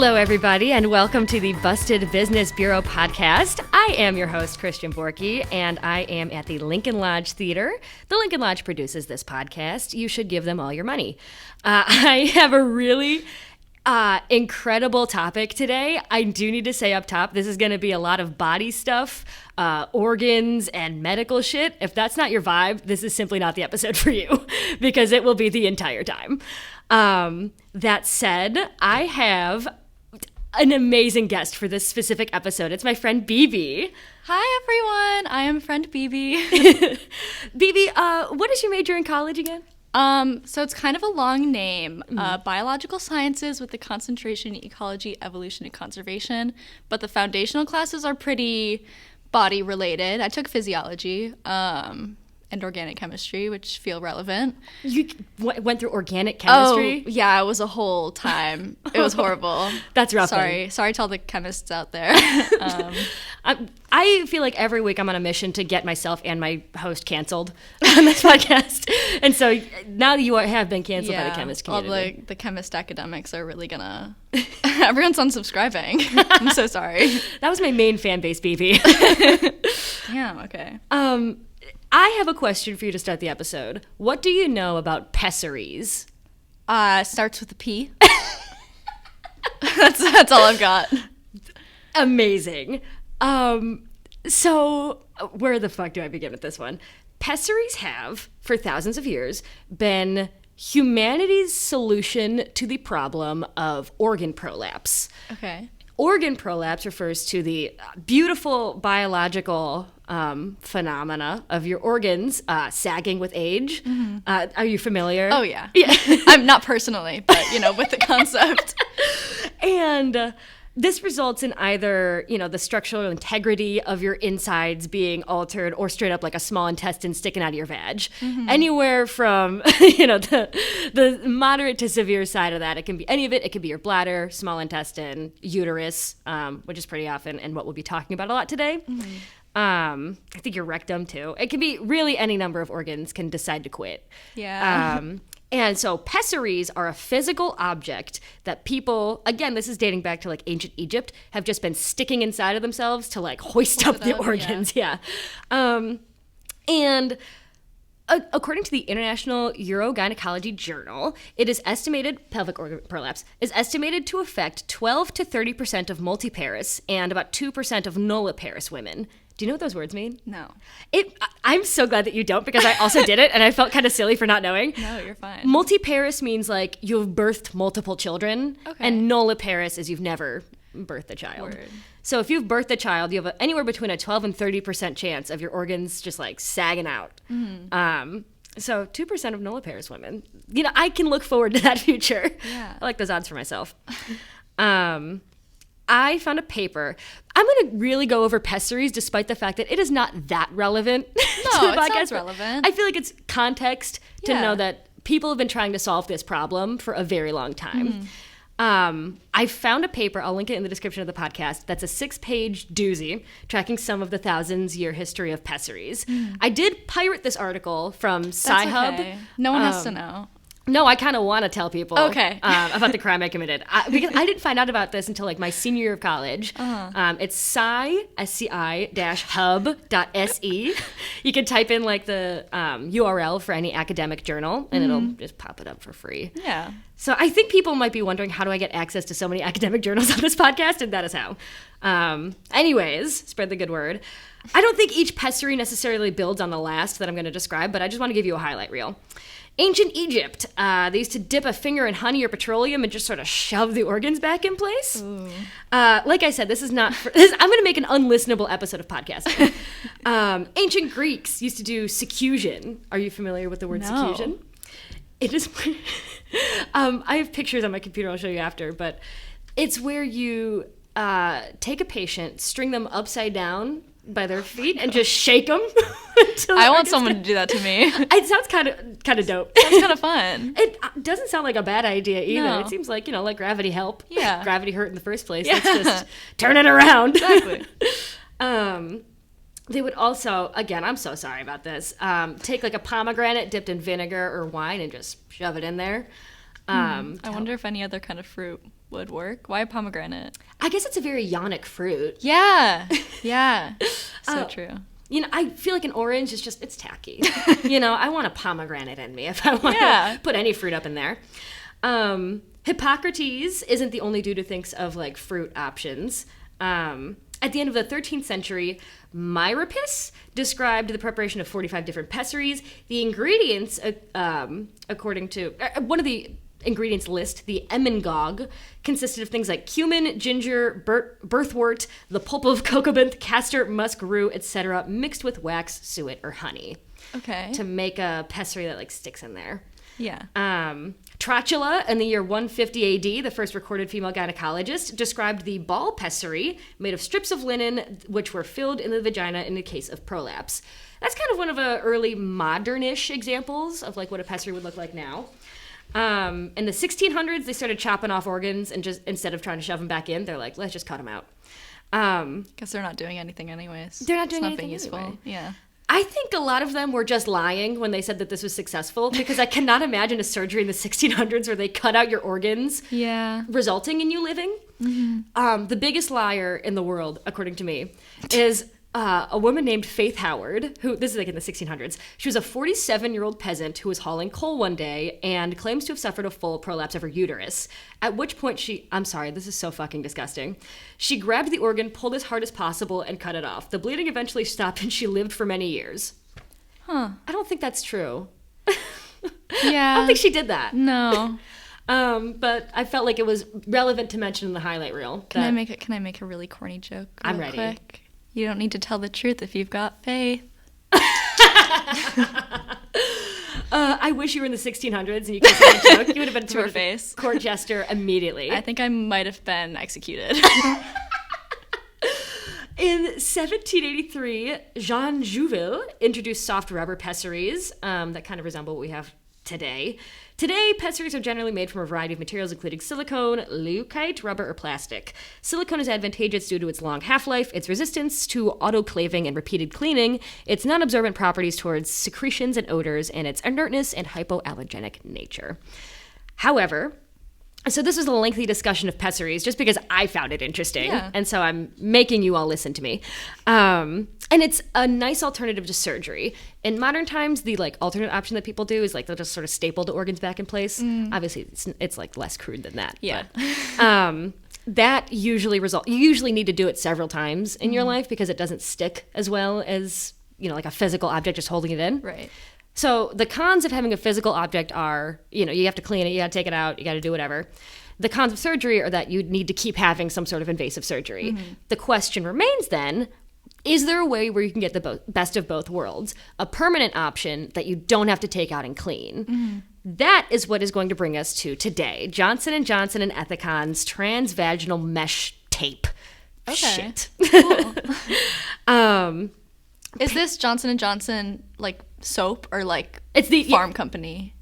Hello, everybody, and welcome to the Busted Business Bureau podcast. I am your host, Christian Borky, and I am at the Lincoln Lodge Theater. The Lincoln Lodge produces this podcast. You should give them all your money. I have a really incredible topic today. I do need to say up top, this is going to be a lot of body stuff, organs, and medical shit. If that's not your vibe, this is simply not the episode for you, because it will be the entire time. That said, I have an amazing guest for this specific episode. It's my friend BB. Hi, everyone. I am friend BB. BB, what is your major in college again? So it's kind of a long name. Biological sciences with the concentration in ecology, evolution, and conservation. But the foundational classes are pretty body related. I took physiology, and organic chemistry, which feel relevant. You went through organic chemistry? Oh, yeah, it was a whole time. It was horrible. That's rough. Sorry to all the chemists out there. I feel like every week I'm on a mission to get myself and my host canceled on this podcast. And so now that you have been canceled by the chemist community. All the chemist academics are really gonna... Everyone's unsubscribing. I'm so sorry. That was my main fan base, BB. Damn, okay. I have a question for you to start the episode. What do you know about Pessaries? Starts with a P. That's all I've got. Amazing. So where the fuck do I begin with this one? Pessaries have, for thousands of years, been humanity's solution to the problem of organ prolapse. Okay. Organ prolapse refers to the beautiful biological phenomena of your organs sagging with age. Mm-hmm. Are you familiar? Oh, yeah. I'm not personally, but, with the concept. And this results in either, the structural integrity of your insides being altered or straight up like a small intestine sticking out of your vag. Mm-hmm. Anywhere from, the moderate to severe side of that. It can be any of it. It could be your bladder, small intestine, uterus, which is pretty often and what we'll be talking about a lot today. Mm-hmm. I think your rectum too. It can be really any number of organs can decide to quit. Yeah. And so pessaries are a physical object that people, again, this is dating back to like ancient Egypt, have just been sticking inside of themselves to like hoist up the organs. Yeah. And according to the International Urogynecology Journal, it is estimated, pelvic organ prolapse, is estimated to affect 12 to 30% of multiparous and about 2% of nulliparous women. Do you know what those words mean? No. I'm so glad that you don't, because I also did it, and I felt kind of silly for not knowing. No, you're fine. Multiparous means like you've birthed multiple children, and nulliparous is you've never birthed a child. Word. So if you've birthed a child, you have anywhere between a 12 and 30% chance of your organs just like sagging out. Mm-hmm. So 2% of nulliparous women. I can look forward to that future. Yeah. I like those odds for myself. I found a paper. I'm going to really go over pessaries despite the fact that it is not that relevant. No, it sounds relevant. I feel like it's context to know that people have been trying to solve this problem for a very long time. I found a paper, I'll link it in the description of the podcast, that's a 6-page doozy tracking some of the thousands-year history of pessaries. I did pirate this article from Sci-Hub. Okay. No one has to know. No, I kind of want to tell people about the crime I committed. Because I didn't find out about this until like my senior year of college. It's sci-hub.se. You can type in like the URL for any academic journal and it'll just pop it up for free. Yeah. So I think people might be wondering, how do I get access to so many academic journals on this podcast? And that is how. Anyways, spread the good word. I don't think each pessary necessarily builds on the last that I'm going to describe, but I just want to give you a highlight reel. Ancient Egypt, they used to dip a finger in honey or petroleum and just sort of shove the organs back in place. Like I said, this is not... I'm going to make an unlistenable episode of podcasting. Ancient Greeks used to do seclusion. Are you familiar with the word seclusion? It is... I have pictures on my computer I'll show you after, but it's where you take a patient, string them upside down by their feet and just shake them. I want someone to do that to me. It sounds kind of dope. Sounds kind of fun. It doesn't sound like a bad idea either. No. It seems like, let gravity help. Yeah. Gravity hurt in the first place. Yeah. Let's just turn it around. Exactly. They would also, again, I'm so sorry about this, take like a pomegranate dipped in vinegar or wine and just shove it in there. I wonder if any other kind of fruit would work. Why pomegranate? I guess it's a very yonic fruit. Yeah. Yeah. So true. You know, I feel like an orange is just, it's tacky. You know, I want a pomegranate in me if I want to put any fruit up in there. Hippocrates isn't the only dude who thinks of, like, fruit options. At the end of the 13th century, Myropus described the preparation of 45 different pessaries. The ingredients, according to one of the ingredients list, the emmengaug, consisted of things like cumin, ginger, birthwort, the pulp of cocoa, castor, musk, rue, etc., mixed with wax, suet, or honey. Okay. To make a pessary that, like, sticks in there. Yeah. Trotula, in the year 150 AD, the first recorded female gynecologist, described the ball pessary made of strips of linen which were filled in the vagina in the case of prolapse. That's kind of one of the early modern-ish examples of, like, what a pessary would look like now. In the 1600s, they started chopping off organs, and just instead of trying to shove them back in, they're like, let's just cut them out. Because they're not doing anything anyways. They're not doing it's anything being useful. anyway. Yeah. I think a lot of them were just lying when they said that this was successful, because I cannot imagine a surgery in the 1600s where they cut out your organs, resulting in you living. Mm-hmm. The biggest liar in the world, according to me, is a woman named Faith Howard, who, this is like in the 1600s, she was a 47-year-old peasant who was hauling coal one day and claims to have suffered a full prolapse of her uterus, at which point I'm sorry, this is so fucking disgusting. She grabbed the organ, pulled as hard as possible, and cut it off. The bleeding eventually stopped, and she lived for many years. Huh. I don't think that's true. Yeah. I don't think she did that. No. But I felt like it was relevant to mention in the highlight reel. Can I make a really corny joke I'm ready. Quick? You don't need to tell the truth if you've got faith. I wish you were in the 1600s and you could say that joke. You would have been to her face. Court jester immediately. I think I might have been executed. In 1783, Jean Jouvel introduced soft rubber pessaries that kind of resemble what we have today. Today, pessaries are generally made from a variety of materials, including silicone, leucite, rubber, or plastic. Silicone is advantageous due to its long half-life, its resistance to autoclaving and repeated cleaning, its non-absorbent properties towards secretions and odors, and its inertness and hypoallergenic nature. However, so this was a lengthy discussion of pessaries just because I found it interesting. Yeah. And so I'm making you all listen to me. And it's a nice alternative to surgery. In modern times, the like alternate option that people do is like they'll just sort of staple the organs back in place. Obviously, it's like less crude than that. Yeah. But, that usually you usually need to do it several times in your life because it doesn't stick as well as, you know, like a physical object just holding it in. Right. So the cons of having a physical object are, you know, you have to clean it, you got to take it out, you got to do whatever. The cons of surgery are that you need to keep having some sort of invasive surgery. The question remains then, is there a way where you can get the best of both worlds? A permanent option that you don't have to take out and clean. That is what is going to bring us to today. Johnson & Johnson and Ethicon's transvaginal mesh tape. Okay. Shit. Cool. Is this Johnson & Johnson like soap or like it's the pharma company?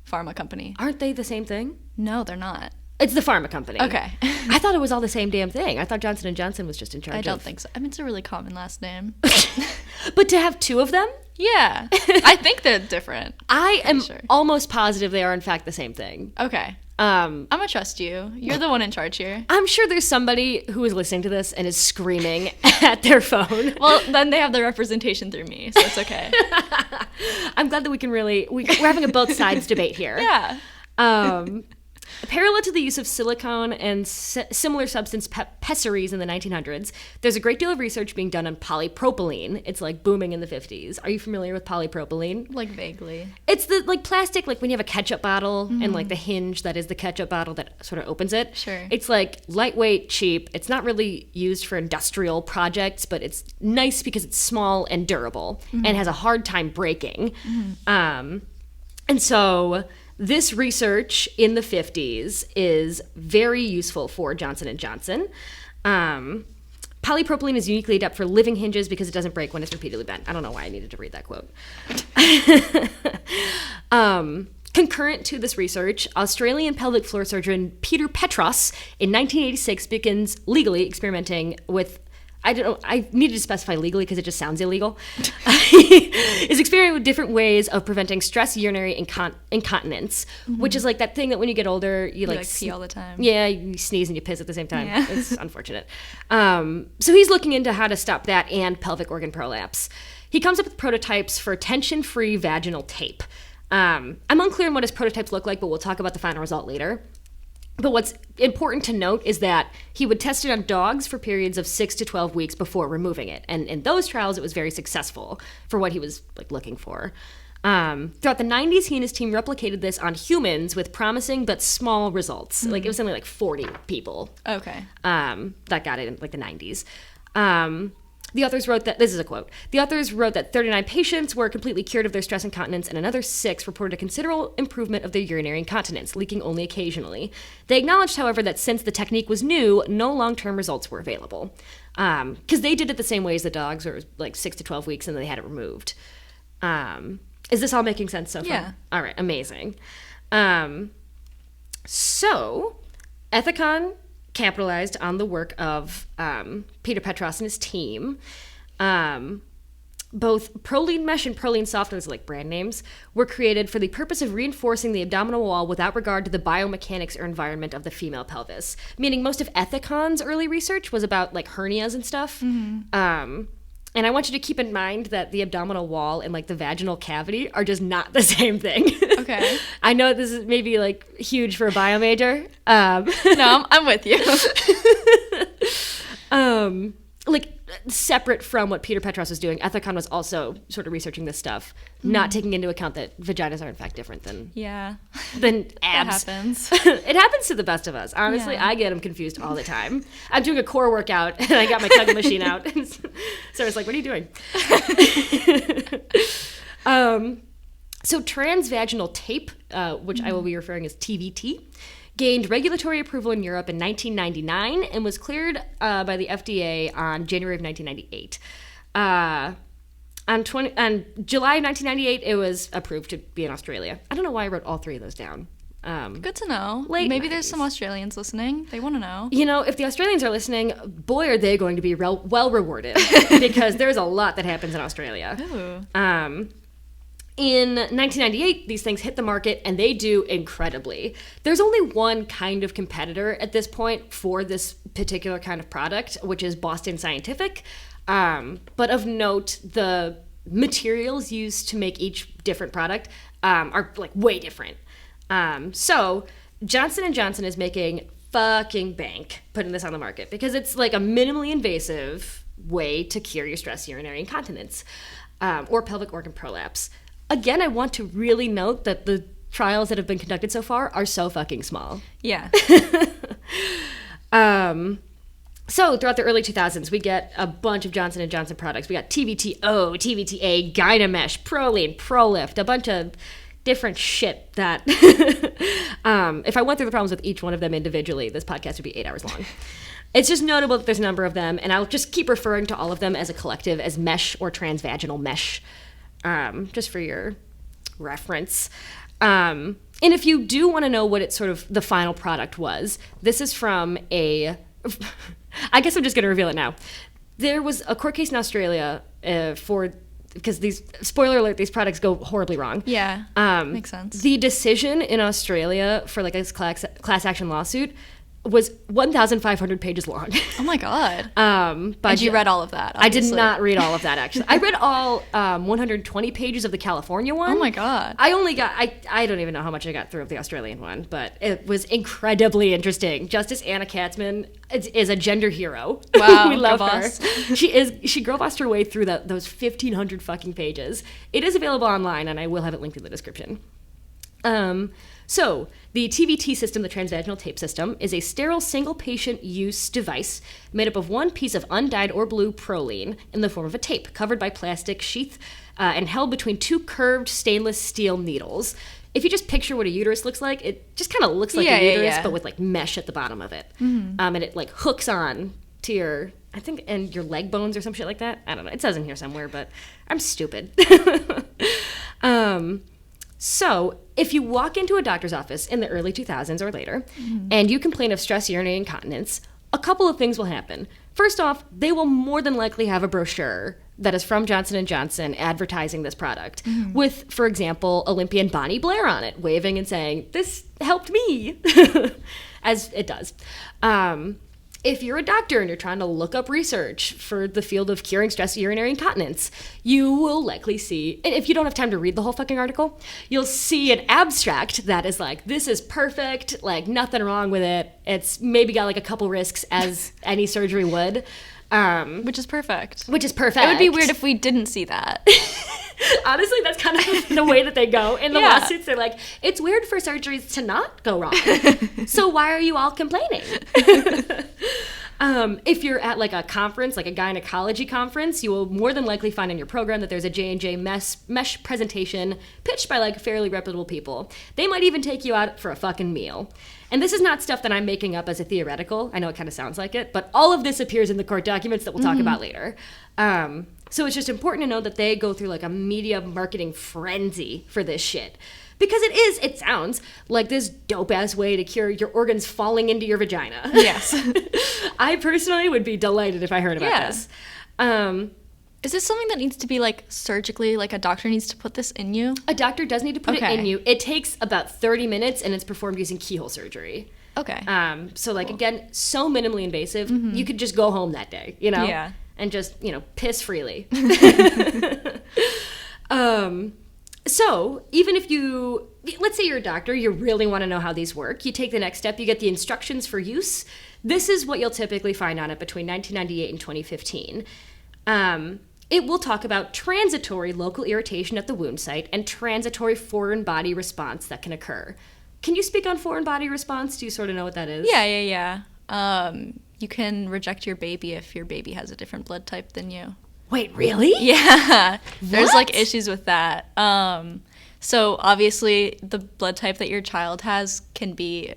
Aren't they the same thing? No, they're not. It's the pharma company. Okay. I thought it was all the same damn thing. I thought Johnson & Johnson was just in charge of... I don't think so. I mean, it's a really common last name. But to have two of them? Yeah. I think they're different. I am almost positive they are, in fact, the same thing. Okay. I'm going to trust you. You're the one in charge here. I'm sure there's somebody who is listening to this and is screaming at their phone. Well, then they have the representation through me, so it's okay. I'm glad that we're having a both sides debate here. Yeah. Parallel to the use of silicone and similar substance pessaries in the 1900s, there's a great deal of research being done on polypropylene. It's like booming in the 50s. Are you familiar with polypropylene? Like vaguely. It's the like plastic, like when you have a ketchup bottle and like the hinge that is the ketchup bottle that sort of opens it. Sure. It's like lightweight, cheap. It's not really used for industrial projects, but it's nice because it's small and durable and has a hard time breaking. And so... this research in the 50s is very useful for Johnson & Johnson. Polypropylene is uniquely adept for living hinges because it doesn't break when it's repeatedly bent. I don't know why I needed to read that quote. Concurrent to this research, Australian pelvic floor surgeon Peter Petros in 1986 begins legally experimenting with... I don't know. I needed to specify legally because it just sounds illegal. Is experimenting with different ways of preventing stress urinary incontinence, which is like that thing that when you get older, you like pee all the time. Yeah, you sneeze and you piss at the same time. Yeah. It's unfortunate. So he's looking into how to stop that and pelvic organ prolapse. He comes up with prototypes for tension-free vaginal tape. I'm unclear on what his prototypes look like, but we'll talk about the final result later. But what's important to note is that he would test it on dogs for periods of 6 to 12 weeks before removing it. And in those trials, it was very successful for what he was like looking for. Throughout the 90s, he and his team replicated this on humans with promising but small results. Like it was something like 40 people. Okay. That got it in like the 90s. The authors wrote that, this is a quote, the authors wrote that 39 patients were completely cured of their stress incontinence and another 6 reported a considerable improvement of their urinary incontinence, leaking only occasionally. They acknowledged, however, that since the technique was new, no long-term results were available. Because they did it the same way as the dogs, where it was like 6 to 12 weeks and then they had it removed. Is this all making sense so far? Yeah. All right, amazing. So, Ethicon capitalized on the work of Peter Petros and his team. Both Proline mesh and Proline soft, those are like brand names, were created for the purpose of reinforcing the abdominal wall without regard to the biomechanics or environment of the female pelvis. Meaning most of Ethicon's early research was about like hernias and stuff. And I want you to keep in mind that the abdominal wall and like the vaginal cavity are just not the same thing. Okay. I know this is maybe like huge for a bio major. No, I'm with you. Like separate from what Peter Petros was doing, Ethicon was also sort of researching this stuff, not taking into account that vaginas are in fact different than abs. That happens. It happens to the best of us. Honestly, Yeah. I get them confused all the time. I'm doing a core workout and I got my tugging machine out. So it's like, what are you doing? So transvaginal tape, which I will be referring as TVT, gained regulatory approval in Europe in 1999 and was cleared by the FDA on January of 1998. On July of 1998, it was approved to be in Australia. I don't know why I wrote all 3 of those down. Good to know. Late Maybe there's 90s. some Australians listening. They want to know. You know, if the Australians are listening, boy, are they going to be well rewarded because there's a lot that happens in Australia. Ooh. In 1998, these things hit the market, and they do incredibly. There's only one kind of competitor at this point for this particular kind of product, which is Boston Scientific. But of note, the materials used to make each different product are like way different. So Johnson & Johnson is making fucking bank putting this on the market because it's like a minimally invasive way to cure your stress urinary incontinence or pelvic organ prolapse. Again, I want to really note that the trials that have been conducted so far are so fucking small. Yeah. So throughout the early 2000s, we get a bunch of Johnson & Johnson products. We got TVTO, TVTA, Gynamesh, Proline, Prolift, a bunch of different shit that if I went through the problems with each one of them individually, this podcast would be 8 hours long. It's just notable that there's a number of them, and I'll just keep referring to all of them as a collective as mesh or transvaginal mesh. Just for your reference. And if you do want to know what it's sort of the final product was, this is from I guess I'm just going to reveal it now. There was a court case in Australia because spoiler alert, these products go horribly wrong. Yeah. Makes sense. The decision in Australia for like a class action lawsuit was 1,500 pages long. Oh my God. And you read all of that, obviously. I did obviously. not read all of that, actually. I read all 120 pages of the California one. Oh my God. I only got, I don't even know how much I got through of the Australian one, but it was incredibly interesting. Justice Anna Katzman is a gender hero. Wow, we love girl her. boss. She girl bossed her way through those 1,500 fucking pages. It is available online, and I will have it linked in the description. So, the TVT system, the transvaginal tape system, is a sterile single-patient use device made up of one piece of undyed or blue Proline in the form of a tape covered by plastic sheath and held between 2 curved stainless steel needles. If you just picture what a uterus looks like, it just kind of looks like a uterus, but with like mesh at the bottom of it. Mm-hmm. And it like hooks on to your, I think, and your leg bones or some shit like that. I don't know. It says in here somewhere, but I'm stupid. So, if you walk into a doctor's office in the early 2000s or later, and you complain of stress urinary incontinence, a couple of things will happen. First off, they will more than likely have a brochure that is from Johnson & Johnson advertising this product with, for example, Olympian Bonnie Blair on it, waving and saying, "This helped me," as it does. If you're a doctor and you're trying to look up research for the field of curing stress urinary incontinence, you will likely see, and if you don't have time to read the whole fucking article, you'll see an abstract that is like, this is perfect, like nothing wrong with it. It's maybe got like a couple risks as any surgery would. Which is perfect. Which is perfect. It would be weird if we didn't see that. Honestly, that's kind of the way that they go in the lawsuits. They're like, it's weird for surgeries to not go wrong. So why are you all complaining? If you're at like a conference, like a gynecology conference, you will more than likely find in your program that there's a J&J mesh presentation pitched by like fairly reputable people. They might even take you out for a fucking meal. And this is not stuff that I'm making up as a theoretical. I know it kind of sounds like it, but all of this appears in the court documents that we'll talk about later. So it's just important to know that they go through like a media marketing frenzy for this shit. Because it sounds like this dope-ass way to cure your organs falling into your vagina. Yes. I personally would be delighted if I heard about this. Is this something that needs to be like surgically, like a doctor needs to put this in you? A doctor does need to put it in you. It takes about 30 minutes and it's performed using keyhole surgery. Okay. So like, again, so minimally invasive, you could just go home that day, you know? Yeah. And just, piss freely. So even if let's say you're a doctor, you really want to know how these work, you take the next step, you get the instructions for use. This is what you'll typically find on it between 1998 and 2015. It will talk about transitory local irritation at the wound site and transitory foreign body response that can occur. Can you speak on foreign body response? Do you sort of know what that is? Yeah. You can reject your baby if your baby has a different blood type than you. Wait, really? Yeah. There's like issues with that. So obviously the blood type that your child has can be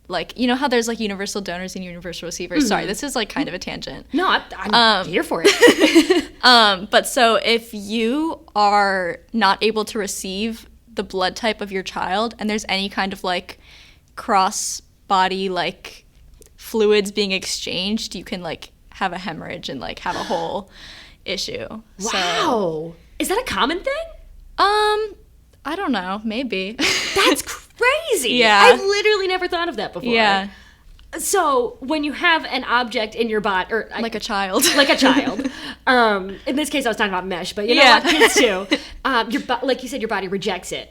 like, you know how there's like universal donors and universal receivers? Sorry, this is like kind of a tangent. No, I'm here for it. But so if you are not able to receive the blood type of your child and there's any kind of like cross body like fluids being exchanged, you can like have a hemorrhage and like have a whole issue. Wow. So, is that a common thing? I don't know, maybe. That's crazy. Yeah. I've literally never thought of that before. Yeah. So when you have an object in your body, or Like a child. like a child. In this case, I was talking about mesh, but you know what, kids too. Like you said, your body rejects it.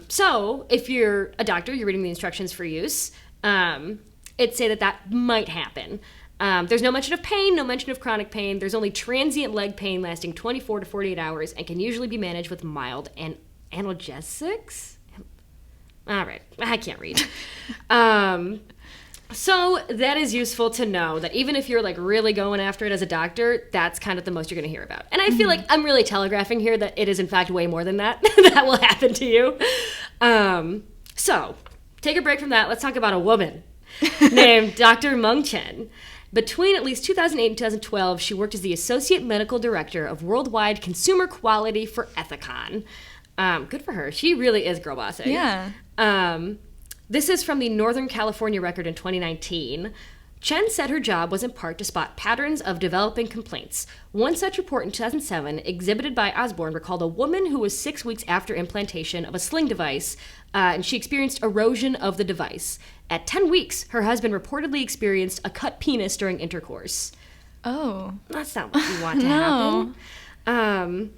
So if you're a doctor, you're reading the instructions for use. It'd say that might happen. There's no mention of pain, no mention of chronic pain. There's only transient leg pain lasting 24 to 48 hours and can usually be managed with mild analgesics. All right, I can't read. So that is useful to know that even if you're like really going after it as a doctor, that's kind of the most you're going to hear about. And I feel like I'm really telegraphing here that it is in fact way more than that that will happen to you. So take a break from that. Let's talk about a woman named Dr. Meng Chen. Between at least 2008 and 2012, she worked as the Associate Medical Director of Worldwide Consumer Quality for Ethicon. Good for her. She really is girl bossing. Yeah. This is from the Northern California Record in 2019. Chen said her job was in part to spot patterns of developing complaints. One such report in 2007, exhibited by Osborne, recalled a woman who was 6 weeks after implantation of a sling device, and she experienced erosion of the device. At 10 weeks, her husband reportedly experienced a cut penis during intercourse. Oh. That's not what you want to happen.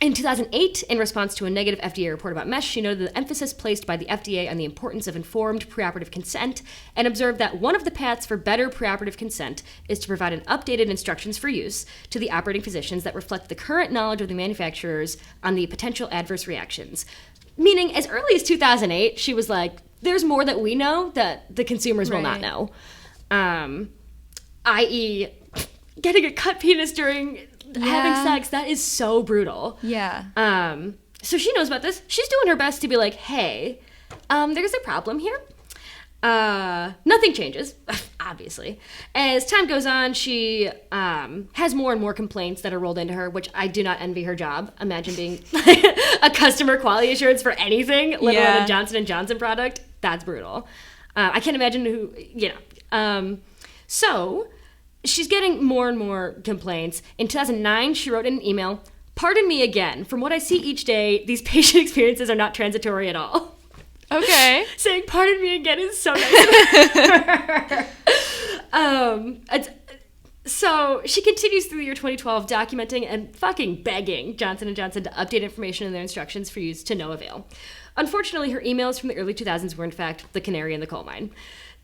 In 2008, in response to a negative FDA report about mesh, she noted the emphasis placed by the FDA on the importance of informed preoperative consent and observed that one of the paths for better preoperative consent is to provide an updated instructions for use to the operating physicians that reflect the current knowledge of the manufacturers on the potential adverse reactions. Meaning, as early as 2008, she was like, there's more that we know that the consumers will not know. I.e., getting a cut penis during having sex. That is so brutal. Yeah. So she knows about this. She's doing her best to be like, hey, there's a problem here. Nothing changes, obviously. As time goes on, she has more and more complaints that are rolled into her, which I do not envy her job. Imagine being a customer quality assurance for anything, let alone a Johnson & Johnson product. That's brutal. I can't imagine who, So she's getting more and more complaints. In 2009, she wrote in an email, "Pardon me again. From what I see each day, these patient experiences are not transitory at all." Okay. Saying "pardon me again" is so nice. So she continues through the year 2012, documenting and fucking begging Johnson & Johnson to update information in their instructions for use to no avail. Unfortunately, her emails from the early 2000s were in fact the canary in the coal mine.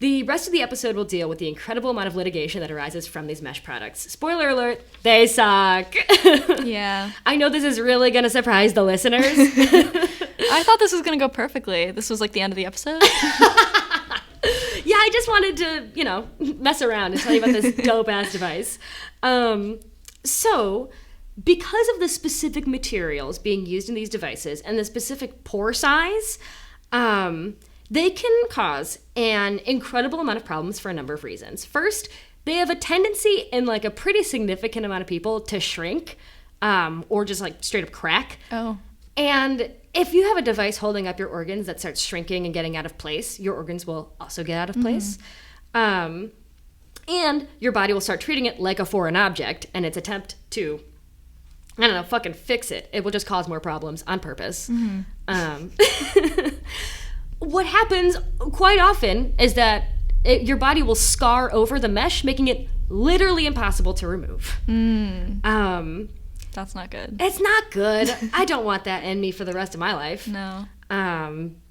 The rest of the episode will deal with the incredible amount of litigation that arises from these mesh products. Spoiler alert, they suck. Yeah. I know this is really going to surprise the listeners. I thought this was going to go perfectly. This was like the end of the episode. Yeah, I just wanted to, mess around and tell you about this dope-ass device. So, because of the specific materials being used in these devices and the specific pore size, they can cause an incredible amount of problems for a number of reasons. First, they have a tendency in like a pretty significant amount of people to shrink or just like straight up crack. Oh. And if you have a device holding up your organs that starts shrinking and getting out of place, your organs will also get out of place. And your body will start treating it like a foreign object, and its attempt to, fucking fix it. It will just cause more problems on purpose. What happens quite often is that your body will scar over the mesh, making it literally impossible to remove. That's not good. It's not good. I don't want that in me for the rest of my life. No.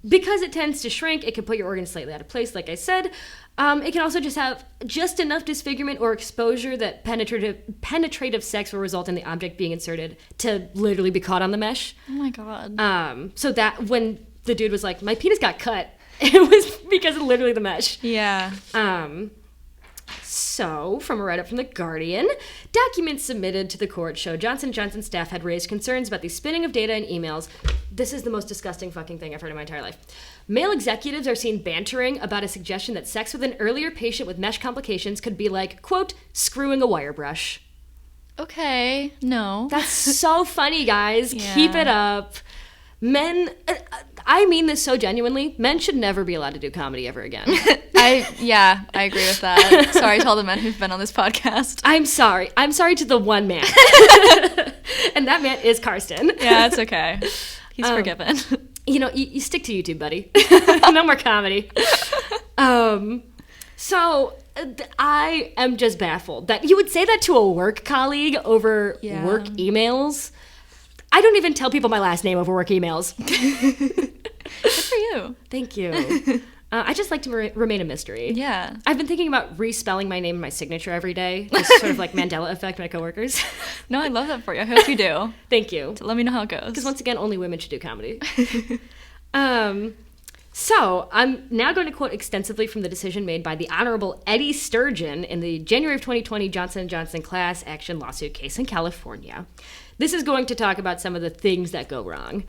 Because it tends to shrink, it can put your organs slightly out of place, like I said. It can also just have just enough disfigurement or exposure that penetrative sex will result in the object being inserted to literally be caught on the mesh. Oh my God. So that when the dude was like, "My penis got cut," it was because of literally the mesh. Yeah. So, from a write-up from The Guardian, documents submitted to the court show Johnson & Johnson staff had raised concerns about the spinning of data and emails. This is the most disgusting fucking thing I've heard in my entire life. Male executives are seen bantering about a suggestion that sex with an earlier patient with mesh complications could be like, quote, screwing a wire brush. Okay. No. That's so funny, guys. Yeah. Keep it up. Men, I mean this so genuinely, men should never be allowed to do comedy ever again. I agree with that. Sorry to all the men who've been on this podcast. I'm sorry. I'm sorry to the one man. And that man is Karsten. Yeah, it's okay. He's forgiven. You stick to YouTube, buddy. No more comedy. So I am just baffled that you would say that to a work colleague over work emails. I don't even tell people my last name over work emails. Good for you. Thank you. I just like to remain a mystery. Yeah. I've been thinking about respelling my name and my signature every day. Just sort of like Mandela effect my coworkers. No, I love that for you. I hope you do. Thank you. So let me know how it goes. Because once again, only women should do comedy. So I'm now going to quote extensively from the decision made by the Honorable Eddie Sturgeon in the January of 2020 Johnson & Johnson class action lawsuit case in California. This is going to talk about some of the things that go wrong.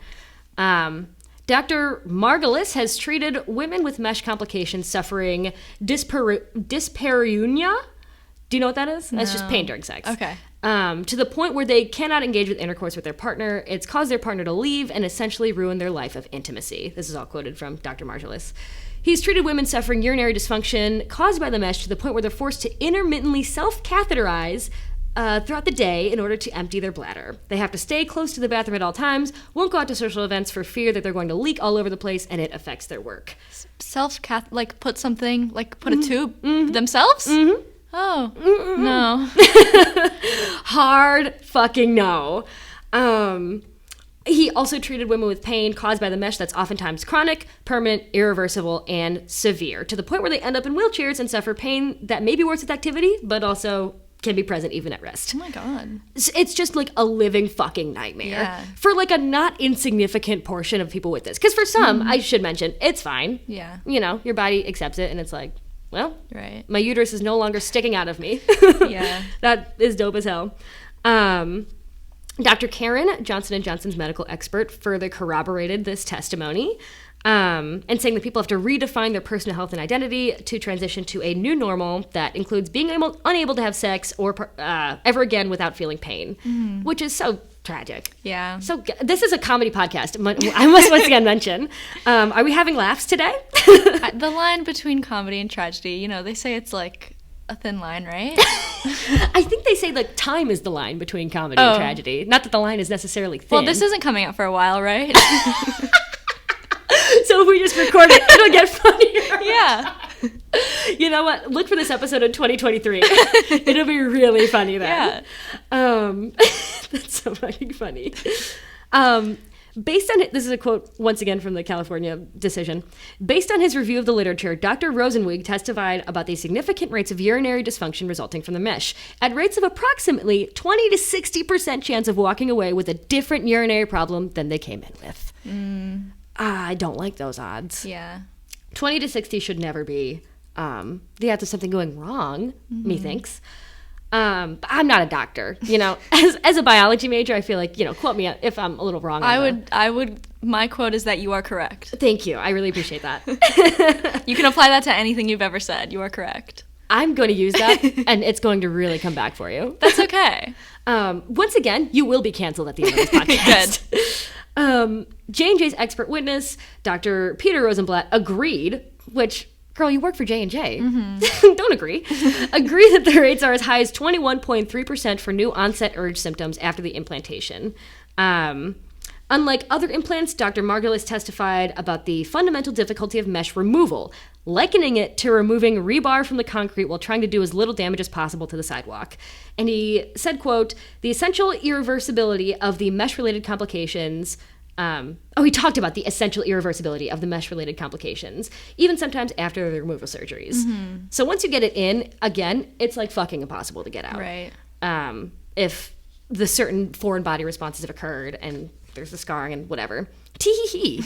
Dr. Margulis has treated women with mesh complications suffering dyspareunia. Do you know what that is? No. That's just pain during sex. Okay. To the point where they cannot engage with intercourse with their partner. It's caused their partner to leave and essentially ruin their life of intimacy. This is all quoted from Dr. Margulis. He's treated women suffering urinary dysfunction caused by the mesh to the point where they're forced to intermittently self-catheterize throughout the day in order to empty their bladder. They have to stay close to the bathroom at all times, won't go out to social events for fear that they're going to leak all over the place, and it affects their work. Put something, put a tube themselves? Mm-hmm. Oh, no. Hard fucking no. He also treated women with pain caused by the mesh that's oftentimes chronic, permanent, irreversible, and severe, to the point where they end up in wheelchairs and suffer pain that may be worse with activity, but also can be present even at rest. Oh my God. It's just like a living fucking nightmare. Yeah. For like a not insignificant portion of people with this. Because for some, I should mention, it's fine. Yeah. Your body accepts it and it's like, well, right. My uterus is no longer sticking out of me. Yeah. That is dope as hell. Dr. Karen, Johnson & Johnson's medical expert, further corroborated this testimony. And saying that people have to redefine their personal health and identity to transition to a new normal that includes being unable to have sex or ever again without feeling pain, which is so tragic. Yeah. So this is a comedy podcast. I must once again mention. Are we having laughs today? The line between comedy and tragedy, they say it's like a thin line, right? I think they say like time is the line between comedy and tragedy. Not that the line is necessarily thin. Well, this isn't coming out for a while, right? So if we just record it, it'll get funnier. Yeah. You know what? Look for this episode in 2023. It'll be really funny then. Yeah. That's so fucking funny. Based on, this is a quote once again from the California decision. Based on his review of the literature, Dr. Rosenwig testified about the significant rates of urinary dysfunction resulting from the mesh, at rates of approximately 20 to 60% chance of walking away with a different urinary problem than they came in with. I don't like those odds. Yeah. 20 to 60 should never be the odds of something going wrong, methinks. But I'm not a doctor, you know. As a biology major, I feel like, you know, quote me if I'm a little wrong. I would. My quote is that you are correct. Thank you. I really appreciate that. You can apply that to anything you've ever said. You are correct. I'm going to use that, and it's going to really come back for you. That's okay. Once again, you will be canceled at the end of this podcast. Good. J&J's expert witness, Dr. Peter Rosenblatt, agreed, which, girl, you work for J&J. Don't agree. Agree that the rates are as high as 21.3% for new onset urge symptoms after the implantation. Unlike other implants, Dr. Margulis testified about the fundamental difficulty of mesh removal, likening it to removing rebar from the concrete while trying to do as little damage as possible to the sidewalk. And he said, quote, the essential irreversibility of the mesh-related complications... he talked about the essential irreversibility of the mesh-related complications, even sometimes after the removal surgeries. So once you get it in, again, it's like fucking impossible to get out. Right. If the certain foreign body responses have occurred and there's the scarring and whatever. Tee-hee-hee.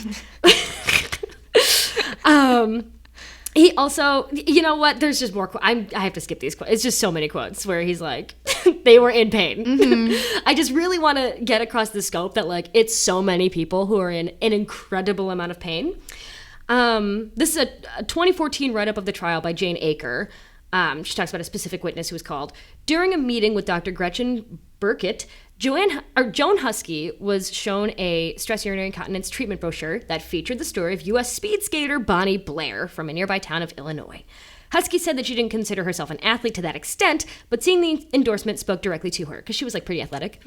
He also, you know what? There's just more. I have to skip these quotes. It's just so many quotes where he's like, they were in pain. I just really want to get across the scope that, like, it's so many people who are in an incredible amount of pain. This is a 2014 write-up of the trial by Jane Akre. She talks about a specific witness who was called. During a meeting with Dr. Gretchen Burkett, Joanne Husky was shown a stress urinary incontinence treatment brochure that featured the story of U.S. speed skater Bonnie Blair from a nearby town of Illinois. Husky said that she didn't consider herself an athlete to that extent, but seeing the endorsement spoke directly to her because she was, like, pretty athletic.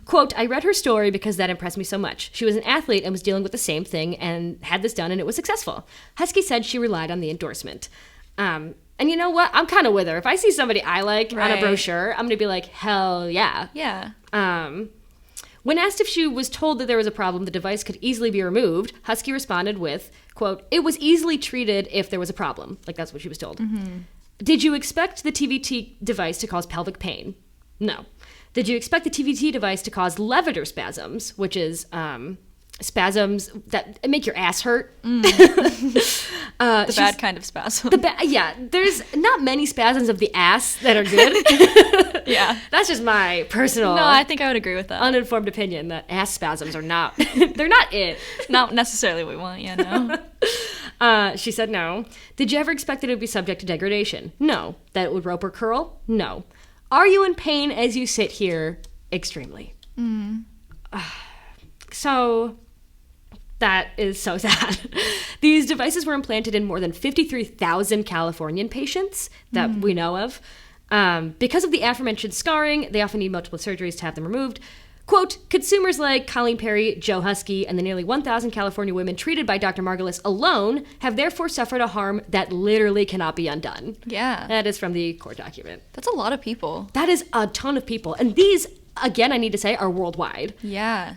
Quote, I read her story because that impressed me so much. She was an athlete and was dealing with the same thing and had this done and it was successful. Husky said she relied on the endorsement. And you know what? I'm kind of with her. If I see somebody I like on a brochure, I'm going to be like, hell yeah. Yeah. When asked if she was told that there was a problem, the device could easily be removed, Husky responded with, quote, it was easily treated if there was a problem. Like, that's what she was told. Did you expect the TVT device to cause pelvic pain? No. Did you expect the TVT device to cause levator spasms, which is spasms that make your ass hurt? The bad kind of spasm. Yeah, there's not many spasms of the ass that are good. Yeah. That's just my personal... No, I think I would agree with that. ...uninformed opinion that ass spasms are not... they're not it. Not necessarily what we want, yeah, no. She said no. Did you ever expect that it would be subject to degradation? No. That it would rope or curl? No. Are you in pain as you sit here? Extremely. So... That is so sad. These devices were implanted in more than 53,000 Californian patients that we know of. Because of the aforementioned scarring, they often need multiple surgeries to have them removed. Quote, consumers like Colleen Perry, Joe Husky, and the nearly 1,000 California women treated by Dr. Margulis alone have therefore suffered a harm that literally cannot be undone. Yeah. That is from the court document. That's a lot of people. That is a ton of people. And these, again, I need to say, are worldwide. Yeah.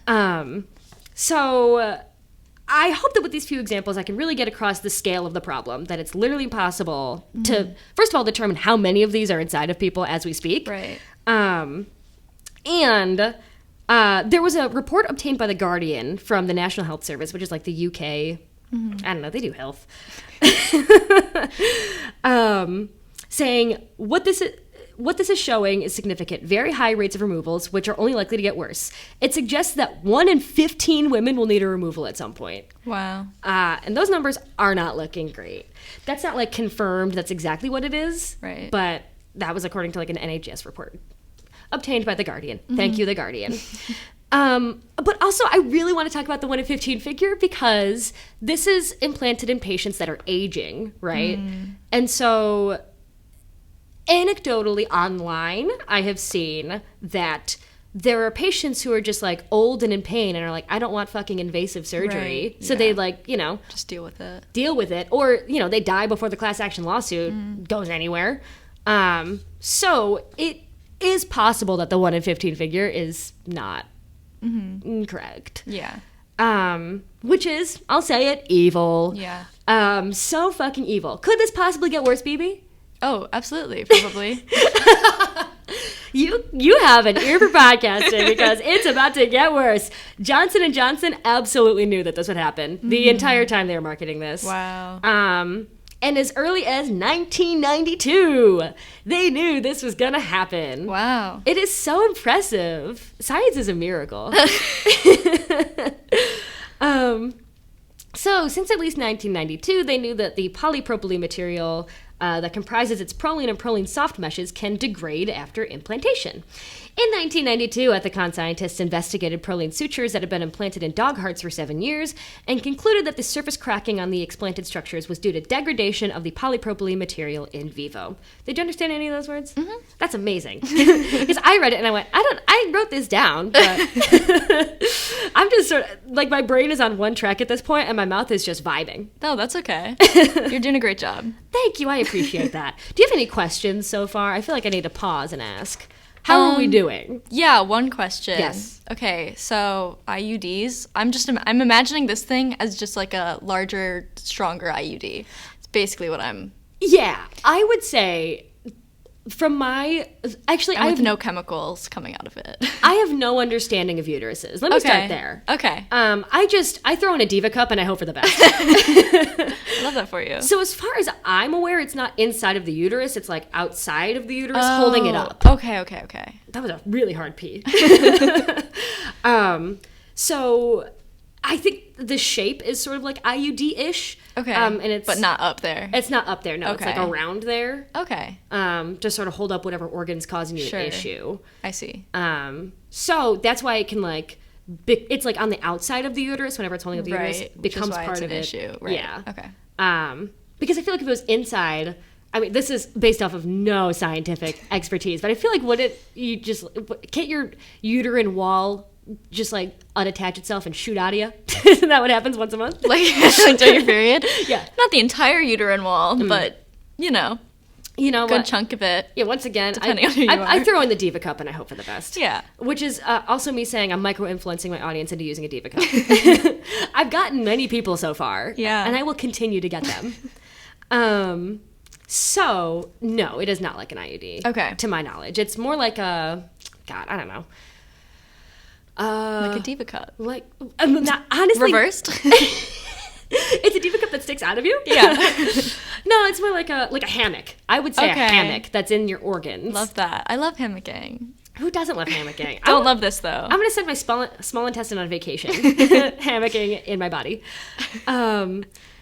So... I hope that with these few examples, I can really get across the scale of the problem, that it's literally impossible to, first of all, determine how many of these are inside of people as we speak. Right. And there was a report obtained by The Guardian from the National Health Service, which is like the UK. I don't know, they do health. Saying what this is showing is significant, very high rates of removals, which are only likely to get worse. It suggests that 1 in 15 women will need a removal at some point. Wow. And those numbers are not looking great. That's not, like, confirmed that's exactly what it is. Right. But that was according to, like, an NHS report obtained by The Guardian. Thank you, The Guardian. But also, I really want to talk about the 1 in 15 figure because this is implanted in patients that are aging, right? And so... Anecdotally online, I have seen that there are patients who are just like old and in pain and are like, I don't want fucking invasive surgery. Right, so they like, you know, just deal with it. Or, you know, they die before the class action lawsuit goes anywhere. So it is possible that the 1 in 15 figure is not incorrect. Yeah. Which is, I'll say it, evil. Yeah. So fucking evil. Could this possibly get worse, BB? Oh, absolutely, probably. You have an ear for podcasting because it's about to get worse. Johnson & Johnson absolutely knew that this would happen the entire time they were marketing this. Wow. And as early as 1992, they knew this was going to happen. Wow. It is so impressive. Science is a miracle. So since at least 1992, they knew that the polypropylene material that comprises its Proline and Proline soft meshes can degrade after implantation. In 1992, Ethicon scientists investigated Proline sutures that had been implanted in dog hearts for 7 years and concluded that the surface cracking on the explanted structures was due to degradation of the polypropylene material in vivo. Did you understand any of those words? Mm-hmm. That's amazing. Because I read it and I went, I wrote this down, but I'm just sort of, like, my brain is on one track at this point and my mouth is just vibing. No, that's okay. You're doing a great job. Thank you. I appreciate that. Do you have any questions so far? I feel like I need to pause and ask. How are we doing? Yeah, one question. Yes. Okay, so IUDs. I'm imagining this thing as just like a larger, stronger IUD. It's basically what I'm. Yeah, I would say from my actually and with no chemicals coming out of it. I have no understanding of uteruses. Let me start there. Okay. I throw in a diva cup and I hope for the best. I love that for you. So as far as I'm aware, it's not inside of the uterus. It's like outside of the uterus, holding it up. Okay. That was a really hard P. So I think the shape is sort of like IUD-ish. Okay. And it's but not up there. It's not up there. No, Okay. It's like around there. Okay. To sort of hold up whatever organ's causing you an issue. I see. So that's why it can like it's like on the outside of the uterus whenever it's holding up the uterus becomes part of it. Issue. Right. Yeah. Okay. Because I feel like if it was inside, I mean, this is based off of no scientific expertise, but I feel like can't your uterine wall just like unattach itself and shoot out of you? Isn't that what happens once a month? Like during your period? Yeah. Not the entire uterine wall, but good what? Chunk of it. Yeah, once again, depending on who you are. I throw in the diva cup and I hope for the best. Yeah. Which is also me saying I'm micro-influencing my audience into using a diva cup. I've gotten many people so far. Yeah. And I will continue to get them. So, no, it is not like an IUD. Okay. To my knowledge. It's more like I don't know. Like a diva cup. Like, not, honestly. Reversed? It's a diva cup that sticks out of you? Yeah. No, it's more like a hammock. I would say a hammock that's in your organs. Love that. I love hammocking. Who doesn't love hammocking? Don't love this, though. I'm going to send my small intestine on vacation. Hammocking in my body.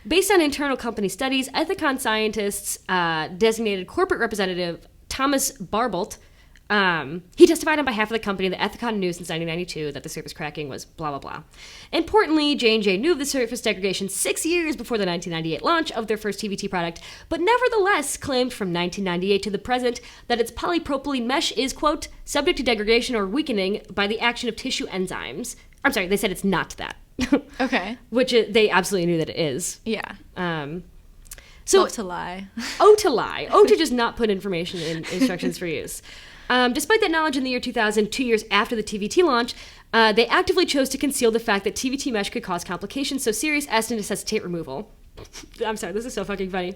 Based on internal company studies, Ethicon scientists designated corporate representative Thomas Barbolt. He testified on behalf of the company that Ethicon knew since 1992 that the surface cracking was blah, blah, blah. Importantly, J&J knew of the surface degradation 6 years before the 1998 launch of their first TVT product, but nevertheless claimed from 1998 to the present that its polypropylene mesh is, quote, subject to degradation or weakening by the action of tissue enzymes. I'm sorry, they said it's not that. Okay. Which they absolutely knew that it is. Yeah. So to lie. To lie. To just not put information in instructions for use. Despite that knowledge in the year 2000, 2 years after the TVT launch, they actively chose to conceal the fact that TVT mesh could cause complications so serious as to necessitate removal. I'm sorry, this is so fucking funny.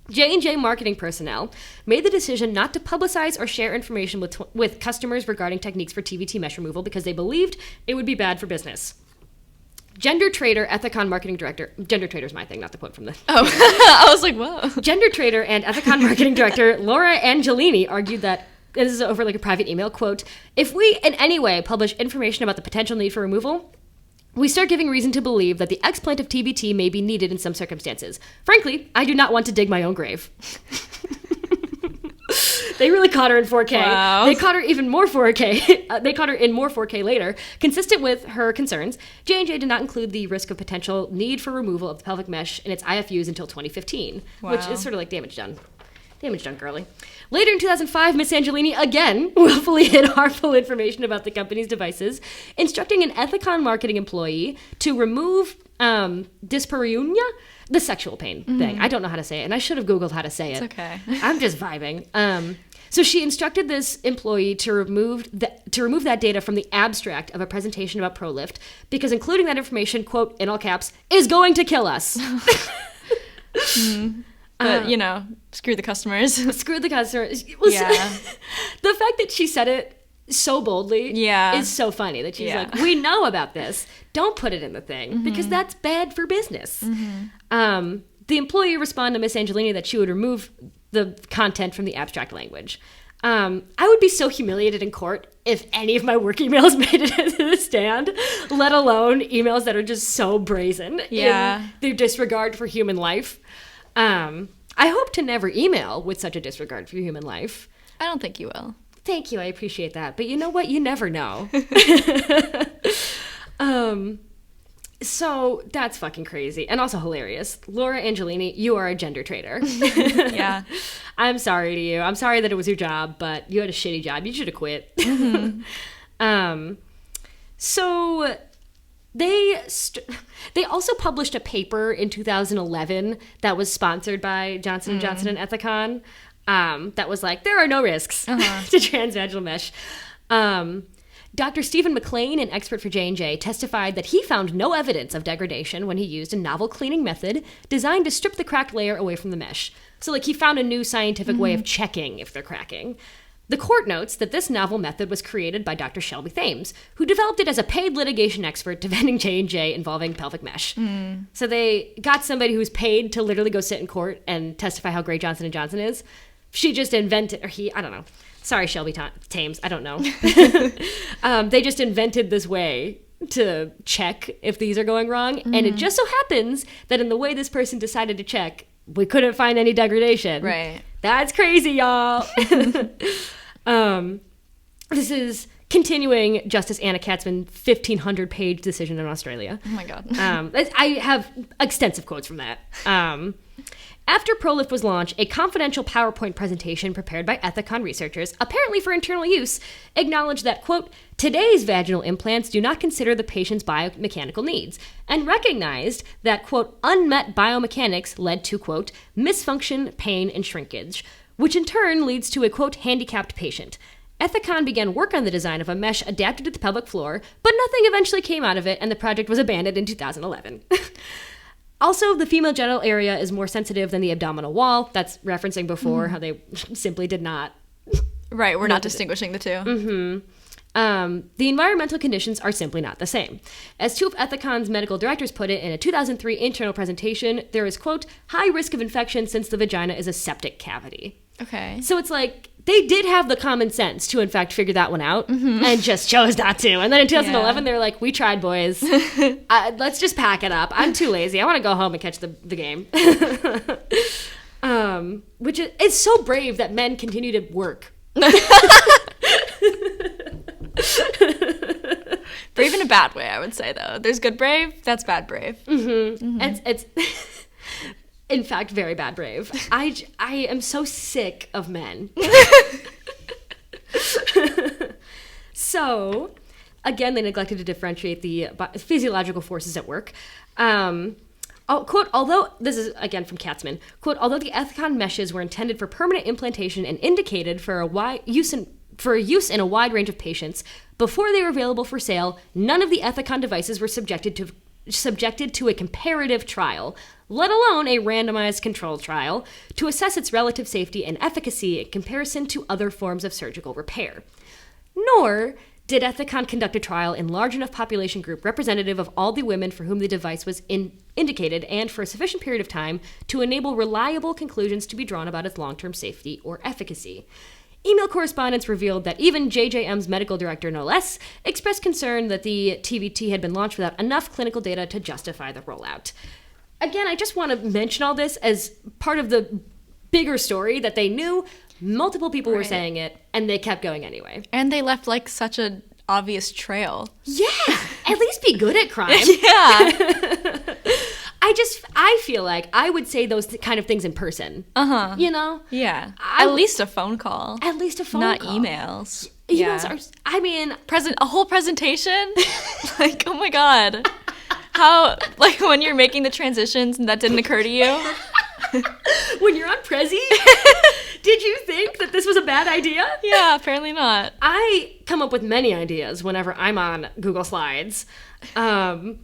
J&J marketing personnel made the decision not to publicize or share information with customers regarding techniques for TVT mesh removal because they believed it would be bad for business. Gender trader, Ethicon marketing director. Gender trader's my thing, not the quote from the. Oh, I was like, whoa. Gender trader and Ethicon marketing director Laura Angelini argued that. This is over like a private email, quote, if we in any way publish information about the potential need for removal, we start giving reason to believe that the explant of TBT may be needed in some circumstances. Frankly, I do not want to dig my own grave. They really caught her in 4K. Wow. They caught her even more 4K. They caught her in more 4K later. Consistent with her concerns, J&J did not include the risk of potential need for removal of the pelvic mesh in its IFUs until 2015, which is sort of like damage done. Damage done, girly. Later in 2005, Miss Angelini again willfully hid harmful information about the company's devices, instructing an Ethicon marketing employee to remove dyspareunia, the sexual pain thing. I don't know how to say it, and I should have Googled how to say it. It's okay. I'm just vibing. So she instructed this employee to remove that data from the abstract of a presentation about ProLift because including that information, quote, in all caps, is going to kill us. But, screw the customers. Screw the customers. Yeah. The fact that she said it so boldly is so funny. That she's like, we know about this. Don't put it in the thing because that's bad for business. The employee responded to Miss Angelini that she would remove the content from the abstract language. I would be so humiliated in court if any of my work emails made it to the stand, let alone emails that are just so brazen in their disregard for human life. I hope to never email with such a disregard for human life. I don't think you will. Thank you. I appreciate that. But you know what? You never know. So that's fucking crazy. And also hilarious. Laura Angelini, you are a gender traitor. Yeah. I'm sorry to you. I'm sorry that it was your job, but you had a shitty job. You should have quit. So they also published a paper in 2011 that was sponsored by Johnson & Johnson and Ethicon that was like, there are no risks to transvaginal mesh. Dr. Stephen McLean, an expert for J&J, testified that he found no evidence of degradation when he used a novel cleaning method designed to strip the cracked layer away from the mesh. So, he found a new scientific way of checking if they're cracking. The court notes that this novel method was created by Dr. Shelby Thames, who developed it as a paid litigation expert defending J&J involving pelvic mesh. So they got somebody who's paid to literally go sit in court and testify how great Johnson & Johnson is. She just invented, I don't know. Sorry, Shelby Thames, I don't know. They just invented this way to check if these are going wrong. And it just so happens that in the way this person decided to check, we couldn't find any degradation. Right. That's crazy, y'all. This is continuing Justice Anna Katzman 1,500-page decision in Australia. Oh, my God. I have extensive quotes from that. After ProLift was launched, a confidential PowerPoint presentation prepared by Ethicon researchers, apparently for internal use, acknowledged that, quote, today's vaginal implants do not consider the patient's biomechanical needs, and recognized that, quote, unmet biomechanics led to, quote, misfunction, pain, and shrinkage, which in turn leads to a, quote, handicapped patient. Ethicon began work on the design of a mesh adapted to the pelvic floor, but nothing eventually came out of it, and the project was abandoned in 2011. Also, the female genital area is more sensitive than the abdominal wall. That's referencing before how they simply did not. Right, we're not distinguishing the two. The environmental conditions are simply not the same. As two of Ethicon's medical directors put it in a 2003 internal presentation, there is, quote, high risk of infection since the vagina is a septic cavity. Okay. So it's like, they did have the common sense to, in fact, figure that one out and just chose not to. And then in 2011, they were like, we tried, boys. Let's just pack it up. I'm too lazy. I want to go home and catch the game. Which is, it's so brave that men continue to work. Brave in a bad way, I would say, though. There's good brave, that's bad brave. It's in fact, very bad brave. I am so sick of men. So, again, they neglected to differentiate the physiological forces at work. Quote, although, this is again from Katzman, quote, although the Ethicon meshes were intended for permanent implantation and indicated for use in a wide range of patients, before they were available for sale, none of the Ethicon devices were subjected to a comparative trial, let alone a randomized controlled trial, to assess its relative safety and efficacy in comparison to other forms of surgical repair. Nor did Ethicon conduct a trial in large enough population group representative of all the women for whom the device was indicated and for a sufficient period of time to enable reliable conclusions to be drawn about its long-term safety or efficacy. Email correspondence revealed that even JJM's medical director, no less, expressed concern that the TVT had been launched without enough clinical data to justify the rollout. Again, I just want to mention all this as part of the bigger story that they knew multiple people were saying it, and they kept going anyway. And they left, like, such an obvious trail. Yeah! At least be good at crime. Yeah! I feel like I would say those kind of things in person. You know? Yeah. At least a phone call. At least a phone call. Not emails. Emails are, I mean... A whole presentation? Like, oh my God. How, like, when you're making the transitions and that didn't occur to you? When you're on Prezi? Did you think that this was a bad idea? Yeah, apparently not. I come up with many ideas whenever I'm on Google Slides. And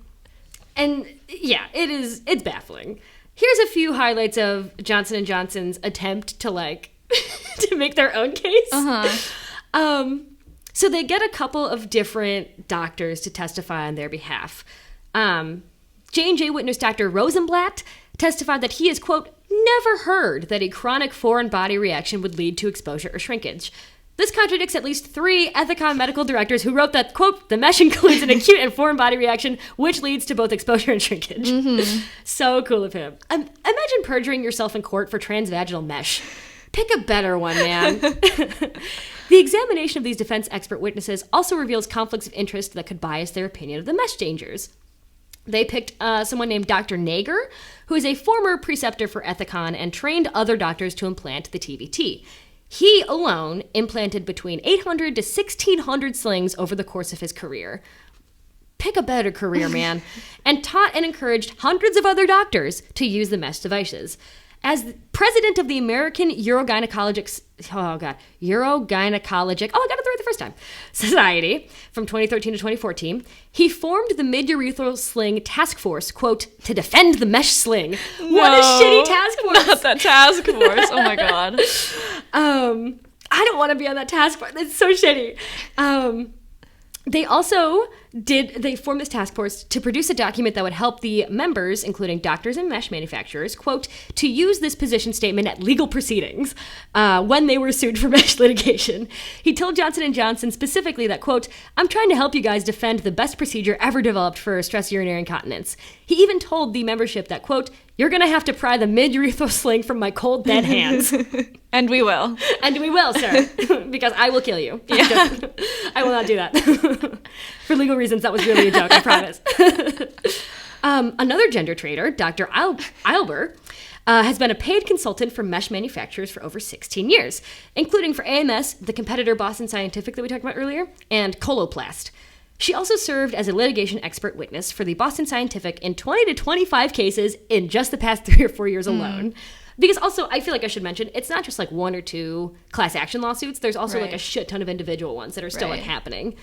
yeah, it's baffling. Here's a few highlights of Johnson & Johnson's attempt to, like, to make their own case. So they get a couple of different doctors to testify on their behalf. J&J witness Dr. Rosenblatt testified that he has, quote, never heard that a chronic foreign body reaction would lead to exposure or shrinkage. This contradicts at least 3 Ethicon medical directors who wrote that, quote, the mesh includes an acute and foreign body reaction, which leads to both exposure and shrinkage. So cool of him. Imagine perjuring yourself in court for transvaginal mesh. Pick a better one, man. The examination of these defense expert witnesses also reveals conflicts of interest that could bias their opinion of the mesh dangers. They picked someone named Dr. Nager, who is a former preceptor for Ethicon and trained other doctors to implant the TVT. He alone implanted between 800 to 1,600 slings over the course of his career. Pick a better career, man. And taught and encouraged hundreds of other doctors to use the mesh devices. As president of the American Urogynecologic Society from 2013 to 2014, he formed the Mid-Urethral Sling Task Force, quote, to defend the mesh sling. No, what a shitty task force. Not that task force. Oh my God. I don't want to be on that task force. It's so shitty. They formed this task force to produce a document that would help the members, including doctors and mesh manufacturers, quote, to use this position statement at legal proceedings when they were sued for mesh litigation. He told Johnson & Johnson specifically that, quote, I'm trying to help you guys defend the best procedure ever developed for stress urinary incontinence. He even told the membership that, quote, you're going to have to pry the mid-urethral sling from my cold, dead hands. And we will. And we will, sir, because I will kill you. Yeah. I will not do that. For legal reasons, that was really a joke, I promise. Another gender trader, Dr. Eilberg, has been a paid consultant for mesh manufacturers for over 16 years, including for AMS, the competitor Boston Scientific that we talked about earlier, and Coloplast. She also served as a litigation expert witness for the Boston Scientific in 20 to 25 cases in just the past 3 or 4 years alone. Because also, I feel like I should mention, it's not just like 1 or 2 class action lawsuits. There's also like a shit ton of individual ones that are still like happening.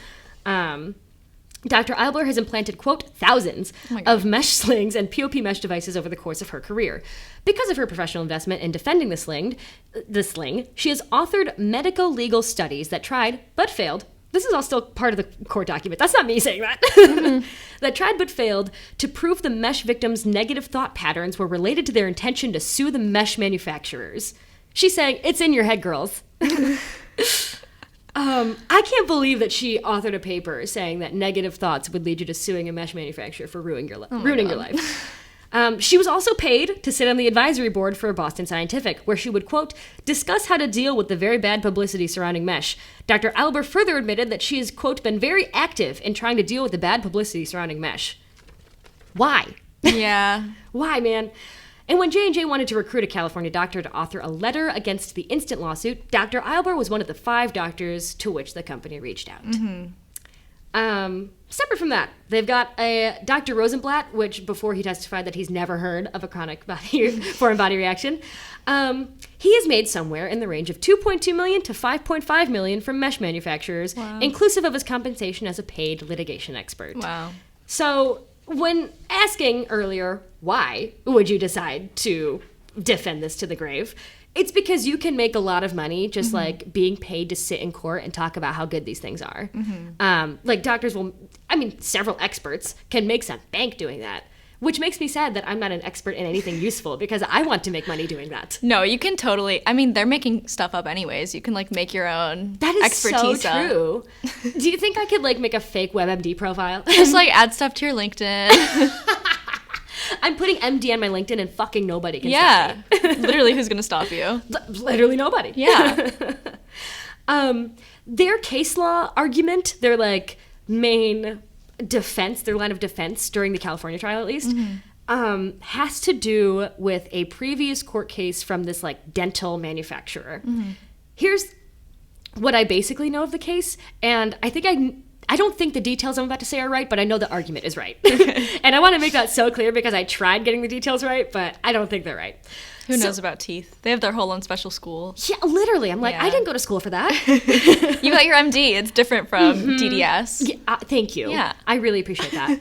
Dr. Eilberg has implanted, quote, thousands of mesh slings and POP mesh devices over the course of her career. Because of her professional investment in defending the sling, she has authored medico-legal studies that tried but failed. This is all still part of the court document. That's not me saying that. That tried but failed to prove the mesh victims' negative thought patterns were related to their intention to sue the mesh manufacturers. She's saying, it's in your head, girls. I can't believe that she authored a paper saying that negative thoughts would lead you to suing a mesh manufacturer for ruining your life. She was also paid to sit on the advisory board for Boston Scientific, where she would, quote, discuss how to deal with the very bad publicity surrounding mesh. Dr. Eilberg further admitted that she has, quote, been very active in trying to deal with the bad publicity surrounding mesh. Why? Yeah. Why, man? And when J&J wanted to recruit a California doctor to author a letter against the instant lawsuit, Dr. Eilberg was one of the 5 doctors to which the company reached out. Separate from that, they've got a Dr. Rosenblatt, which before he testified that he's never heard of a chronic foreign body reaction. He has made somewhere in the range of $2.2 million to $5.5 million from mesh manufacturers, inclusive of his compensation as a paid litigation expert. Wow. So when asking earlier, why would you decide to defend this to the grave? It's because you can make a lot of money just like being paid to sit in court and talk about how good these things are. Like doctors several experts can make some bank doing that, which makes me sad that I'm not an expert in anything useful because I want to make money doing that. No, you can totally, they're making stuff up anyways. You can like make your own that is expertise so true. Do you think I could like make a fake WebMD profile? Just like add stuff to your LinkedIn. I'm putting MD on my LinkedIn and fucking nobody can stop me. Literally, who's going to stop you? Literally nobody. Yeah. Their case law argument, their like main defense, their line of defense during the California trial at least, has to do with a previous court case from this like dental manufacturer. Here's what I basically know of the case, and I think I don't think the details I'm about to say are right, but I know the argument is right. And I want to make that so clear because I tried getting the details right, but I don't think they're right. Who knows about teeth? They have their whole own special school. Yeah, literally. I'm like, I didn't go to school for that. You got your MD. It's different from DDS. Yeah, thank you. Yeah. I really appreciate that.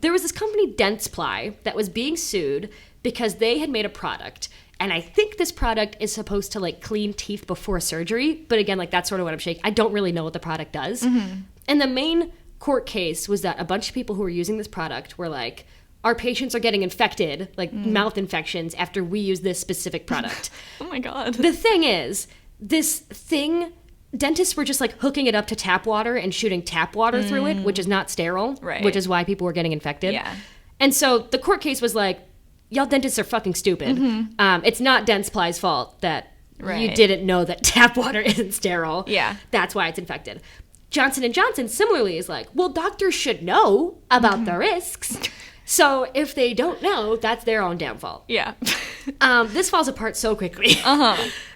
There was this company, Dentsply, that was being sued because they had made a product. And I think this product is supposed to like clean teeth before surgery. But again, like that's sort of what I'm shaking. I don't really know what the product does. And the main court case was that a bunch of people who were using this product were like, our patients are getting infected, like mouth infections, after we use this specific product. Oh my God. The thing is, dentists were just like hooking it up to tap water and shooting tap water through it, which is not sterile, which is why people were getting infected. Yeah. And so the court case was like, y'all dentists are fucking stupid. It's not Dentsply's fault that you didn't know that tap water isn't sterile. Yeah. That's why it's infected. Johnson & Johnson similarly is like, well, doctors should know about the risks. So if they don't know, that's their own damn fault. Yeah. This falls apart so quickly.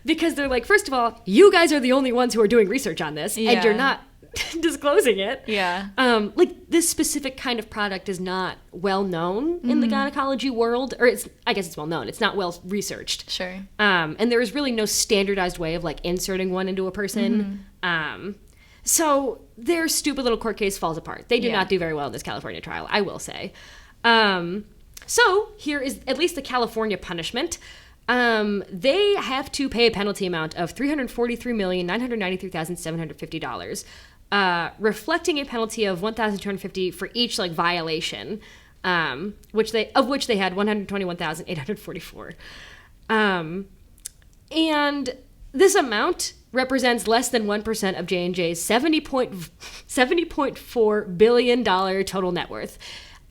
Because they're like, first of all, you guys are the only ones who are doing research on this, and you're not disclosing it. Yeah. Like, this specific kind of product is not well known in the gynecology world, or I guess it's well known. It's not well researched. Sure. And there is really no standardized way of, like, inserting one into a person. So their stupid little court case falls apart. They do not do very well in this California trial, I will say. So here is at least the California punishment. They have to pay a penalty amount of $343,993,750, reflecting a penalty of $1,250 for each like violation, which they had 121,844. And this amount represents less than 1% of J&J's $70.4 billion total net worth.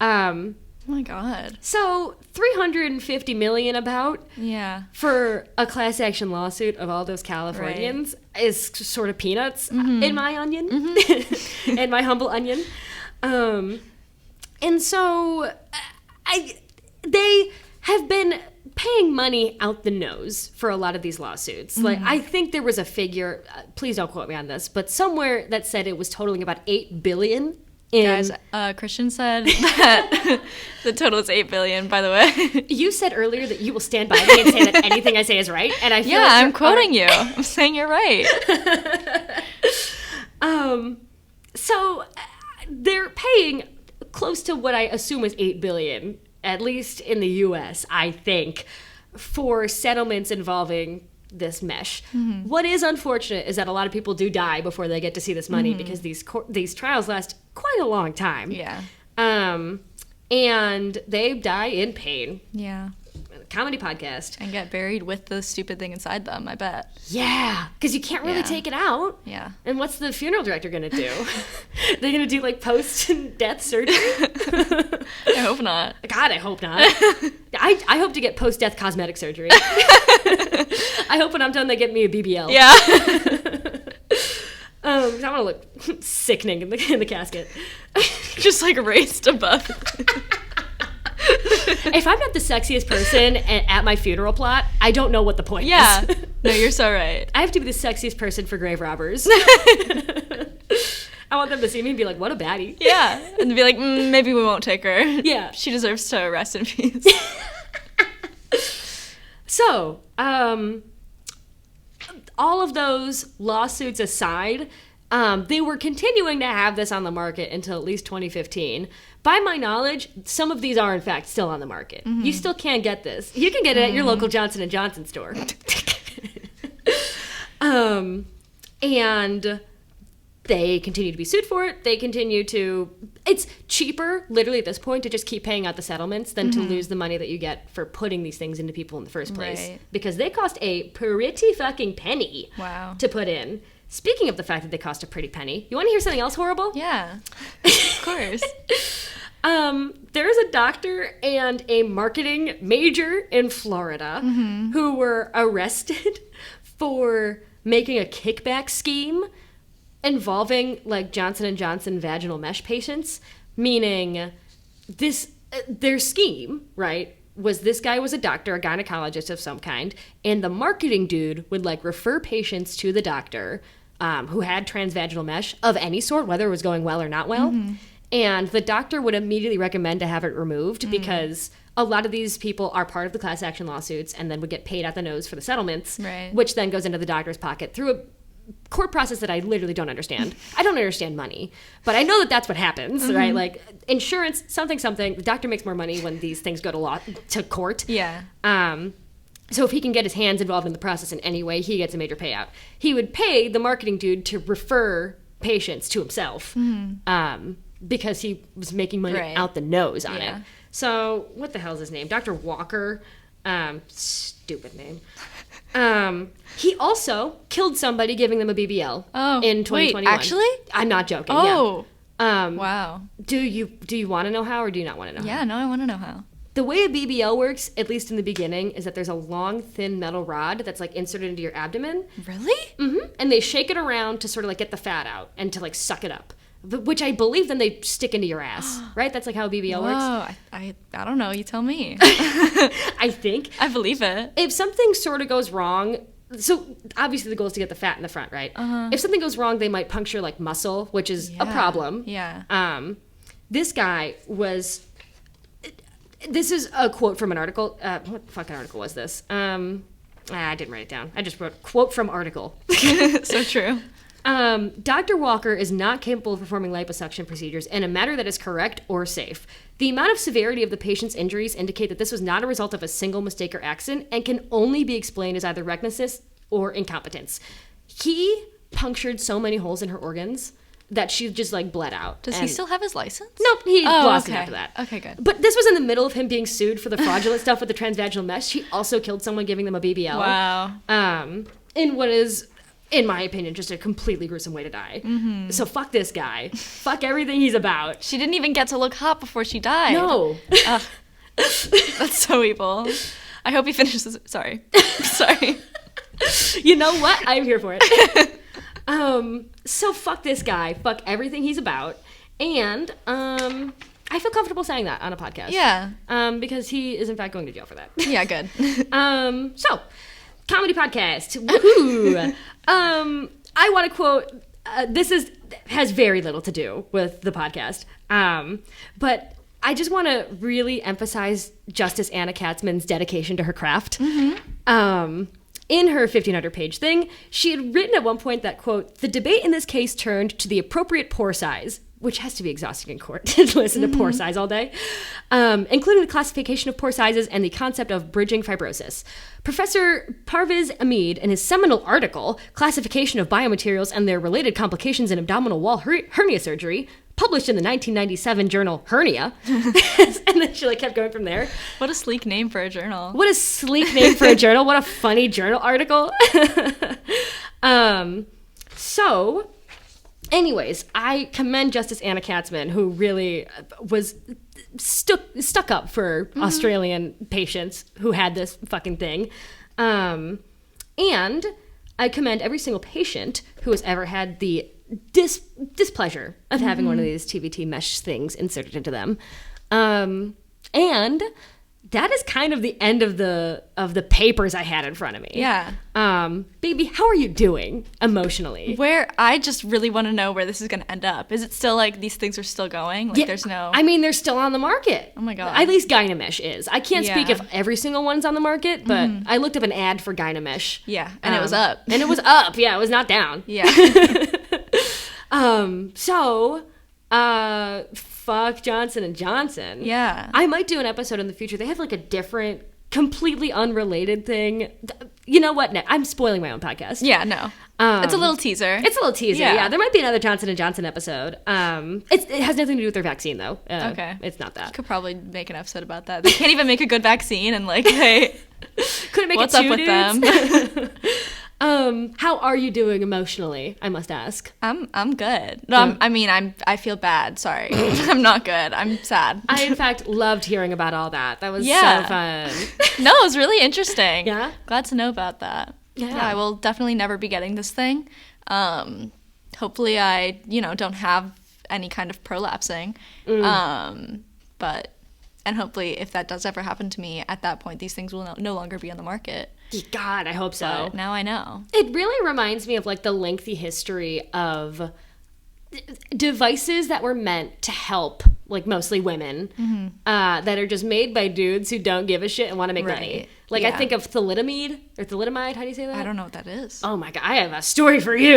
Oh my God. So $350 million about for a class action lawsuit of all those Californians is sort of peanuts in my onion, in my humble onion. And so they have been paying money out the nose for a lot of these lawsuits. Like, I think there was a figure, please don't quote me on this, but somewhere that said it was totaling about $8 billion. Guys, Christian said that the total is $8 billion, by the way. You said earlier that you will stand by me and say that anything I say is right, and I feel like I'm quoting you. I'm saying you're right. So they're paying close to what I assume is $8 billion, at least in the U.S., I think, for settlements involving this mesh. What is unfortunate is that a lot of people do die before they get to see this money because these trials last quite a long time. Yeah. And they die in pain. Yeah. Comedy podcast. And get buried with the stupid thing inside them, I bet. Yeah, because you can't really take it out. Yeah. And what's the funeral director going to do? They're going to do, like, post-death surgery? I hope not. God, I hope not. I hope to get post-death cosmetic surgery. I hope when I'm done they get me a BBL. Yeah. I want to look sickening in the casket. Just, like, raised above. If I'm not the sexiest person at my funeral plot, I don't know what the point is. No, you're so right. I have to be the sexiest person for grave robbers. I want them to see me and be like, what a baddie. Yeah. And be like, maybe we won't take her. Yeah. She deserves to rest in peace. So, all of those lawsuits aside, they were continuing to have this on the market until at least 2015. By my knowledge, some of these are, in fact, still on the market. You still can get this. You can get it at your local Johnson & Johnson store. And they continue to be sued for it. They continue to... It's cheaper, literally at this point, to just keep paying out the settlements than to lose the money that you get for putting these things into people in the first place. Right. Because they cost a pretty fucking penny to put in. Speaking of the fact that they cost a pretty penny, you want to hear something else horrible? Yeah, of course. There is a doctor and a marketing major in Florida who were arrested for making a kickback scheme involving like Johnson & Johnson vaginal mesh patients, meaning this their scheme, right, was this guy was a doctor, a gynecologist of some kind, and the marketing dude would like refer patients to the doctor who had transvaginal mesh of any sort, whether it was going well or not well. And the doctor would immediately recommend to have it removed because a lot of these people are part of the class action lawsuits and then would get paid out the nose for the settlements, which then goes into the doctor's pocket through a court process that I literally don't understand. I don't understand money, but I know that that's what happens, right? Like insurance, something, the doctor makes more money when these things go to court. Yeah. So if he can get his hands involved in the process in any way, he gets a major payout. He would pay the marketing dude to refer patients to himself because he was making money out the nose on it. So what the hell is his name? Dr. Walker. Stupid name. He also killed somebody giving them a BBL in 2021. Wait, actually? I'm not joking. Oh. Yeah. Wow. Do you want to know how or do you not want to know how? Yeah, no, I want to know how. The way a BBL works, at least in the beginning, is that there's a long, thin metal rod that's like inserted into your abdomen. Really? Mm-hmm. And they shake it around to sort of like get the fat out and to like suck it up. Which I believe then they stick into your ass, right? That's like how a BBL works. I don't know. You tell me. I think. I believe it. If something sort of goes wrong, so obviously the goal is to get the fat in the front, right? If something goes wrong, they might puncture like muscle, which is a problem. Yeah. This guy was... This is a quote from an article. What fucking article was this? I didn't write it down. I just wrote quote from article. So true. Dr. Walker is not capable of performing liposuction procedures in a manner that is correct or safe. The amount of severity of the patient's injuries indicate that this was not a result of a single mistake or accident and can only be explained as either recklessness or incompetence. He punctured so many holes in her organs that she just like bled out. Does he still have his license? Nope, he lost it after that. Okay, good. But this was in the middle of him being sued for the fraudulent stuff with the transvaginal mesh. He also killed someone giving them a BBL. Wow. In what is, in my opinion, just a completely gruesome way to die. So fuck this guy. Fuck everything he's about. She didn't even get to look hot before she died. No. That's so evil. I hope he finishes. Sorry. You know what? I'm here for it. So fuck this guy. Fuck everything he's about. And I feel comfortable saying that on a podcast. Yeah. Because he is in fact going to jail for that. Yeah, good. So, comedy podcast. Woohoo! I want to quote. Has very little to do with the podcast. But I just want to really emphasize Justice Anna Katzman's dedication to her craft. In her 1,500-page thing, she had written at one point that, quote, the debate in this case turned to the appropriate pore size, which has to be exhausting in court to listen to pore size all day, including the classification of pore sizes and the concept of bridging fibrosis. Professor Parviz Ahmed, in his seminal article, Classification of Biomaterials and Their Related Complications in Abdominal Wall Hernia Surgery, published in the 1997 journal Hernia. And then she like kept going from there. What a sleek name for a journal. What a sleek name for a journal. What a funny journal article. So, anyways, I commend Justice Anna Katzman, who really was stuck up for Australian patients who had this fucking thing. And I commend every single patient who has ever had the displeasure of having one of these TVT mesh things inserted into them. And that is kind of the end of the papers I had in front of me. Yeah. Baby, how are you doing emotionally? I just really want to know where this is going to end up. Is it still like these things are still going? Like there's no... I mean, they're still on the market. Oh my God. At least Gynamesh is. I can't speak if every single one's on the market, but I looked up an ad for Gynamesh. Yeah, and it was up. And it was up. Yeah, it was not down. Yeah. Fuck Johnson & Johnson. Yeah. I might do an episode in the future. They have like a different, completely unrelated thing. You know what? No, I'm spoiling my own podcast. Yeah, no. It's a little teaser. Yeah. There might be another Johnson & Johnson episode. It has nothing to do with their vaccine, though. Okay. It's not that. You could probably make an episode about that. They can't even make a good vaccine, and like, hey, couldn't make what's it up with them? How are you doing emotionally? I must ask. I'm good. No, I feel bad. Sorry, I'm not good. I'm sad. I in fact loved hearing about all that. That was so fun. No, it was really interesting. Yeah, glad to know about that. Yeah, I will definitely never be getting this thing. Hopefully, I don't have any kind of prolapsing. But And hopefully, if that does ever happen to me, at that point, these things will no longer be on the market. God, I hope so. But now I know. It really reminds me of like the lengthy history of devices that were meant to help, like mostly women, that are just made by dudes who don't give a shit and want to make money. Like I think of thalidomide or thalidomide. How do you say that? I don't know what that is. Oh my God, I have a story for you.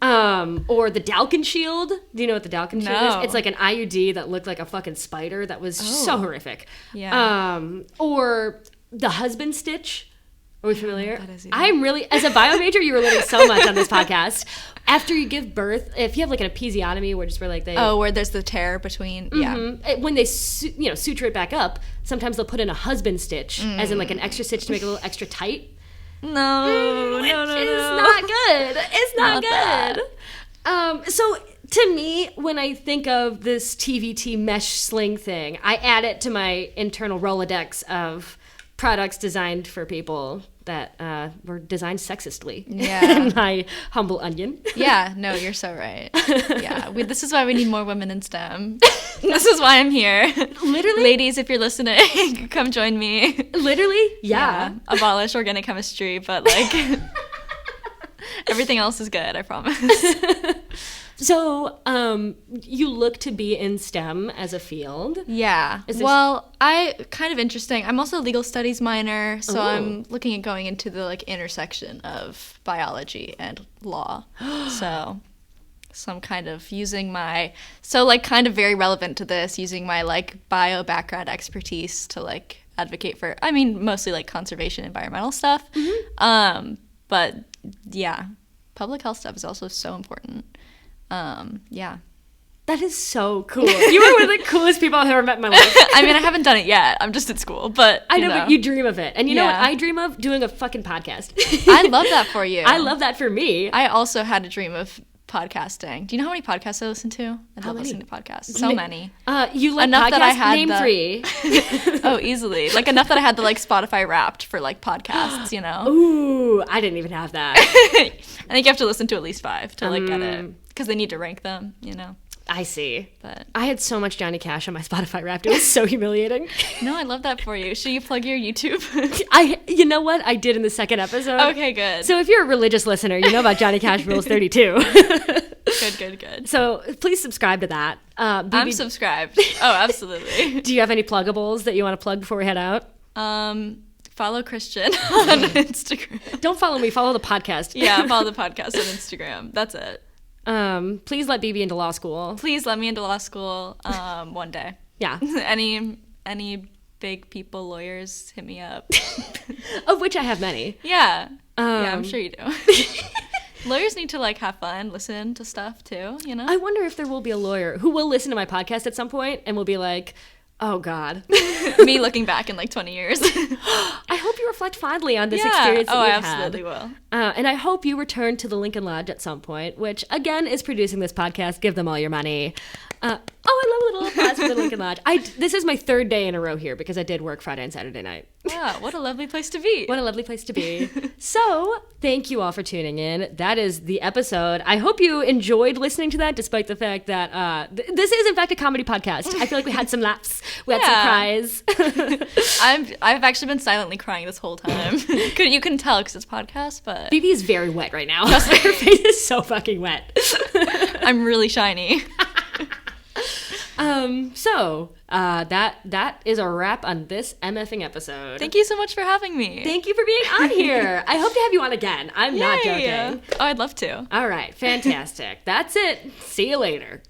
Or the Dalkin shield. Do you know what the Dalkin shield is? It's like an IUD that looked like a fucking spider that was so horrific. Yeah. Or the husband stitch. Are we familiar? That is I'm really, as a bio major, you were learning so much on this podcast. After you give birth, if you have like an episiotomy, where like they... Oh, where there's the tear between, When they, suture it back up, sometimes they'll put in a husband stitch, as in like an extra stitch to make it a little extra tight. No. It's not good. It's not good. So to me, when I think of this TVT mesh sling thing, I add it to my internal Rolodex of products designed for people that were designed sexistly. Yeah. In my humble onion. Yeah, no, you're so right. Yeah, this is why we need more women in STEM. This is why I'm here. Literally? Ladies, if you're listening, come join me. Literally? Yeah. Abolish organic chemistry, but like everything else is good, I promise. So, you look to be in STEM as a field. Yeah. Kind of interesting. I'm also a legal studies minor, so I'm looking at going into the like intersection of biology and law. So I'm kind of using kind of very relevant to this, using my like bio background expertise to like advocate for, mostly like conservation, environmental stuff. But yeah, public health stuff is also so important. That is so cool. You are one of the coolest people I've ever met in my life. I haven't done it yet. I'm just at school, but I know, but you dream of it. And you know what I dream of? Doing a fucking podcast. I love that for you. I love that for me. I also had a dream of podcasting. Do you know how many podcasts I listen to? I love listening to podcasts. So many. You like enough podcasts? That I had Name 3. Oh, easily. Like enough that I had the like Spotify Wrapped for like podcasts, you know? Ooh, I didn't even have that. I think you have to listen to at least 5 to like get it. Because they need to rank them, you know? I see. But I had so much Johnny Cash on my Spotify Wrapped. It was so humiliating. No, I love that for you. Should you plug your YouTube? You know what? I did in the second episode. Okay, good. So if you're a religious listener, you know about Johnny Cash Rules 32. Good. So please subscribe to that. I'm subscribed. Oh, absolutely. Do you have any pluggables that you want to plug before we head out? Follow Christian on Instagram. Don't follow me. Follow the podcast. Yeah, follow the podcast on Instagram. That's it. Please let BB into law school. Please let me into law school one day. Yeah. Any big people, lawyers, hit me up. Of which I have many. Yeah. Yeah, I'm sure you do. Lawyers need to like have fun, listen to stuff too, you know? I wonder if there will be a lawyer who will listen to my podcast at some point and will be like, oh, God. Me looking back in like 20 years. I hope you reflect fondly on this experience that you've had. I absolutely will. And I hope you return to the Lincoln Lodge at some point, which, again, is producing this podcast. Give them all your money. I love a little applause for the Lincoln Lodge. This is my 3rd day in a row here because I did work Friday and Saturday night. Wow, what a lovely place to be. What a lovely place to be. So, thank you all for tuning in. That is the episode. I hope you enjoyed listening to that, despite the fact that this is, in fact, a comedy podcast. I feel like we had some laughs. We had some cries. I've actually been silently crying this whole time. You can tell because it's podcast, but... BB is very wet right now. Her face is so fucking wet. I'm really shiny. That is a wrap on this MFing episode. Thank you so much for having me. Thank you for being on here. I hope to have you on again. I'm not joking. Oh, I'd love to. All right, fantastic. That's it. See you later.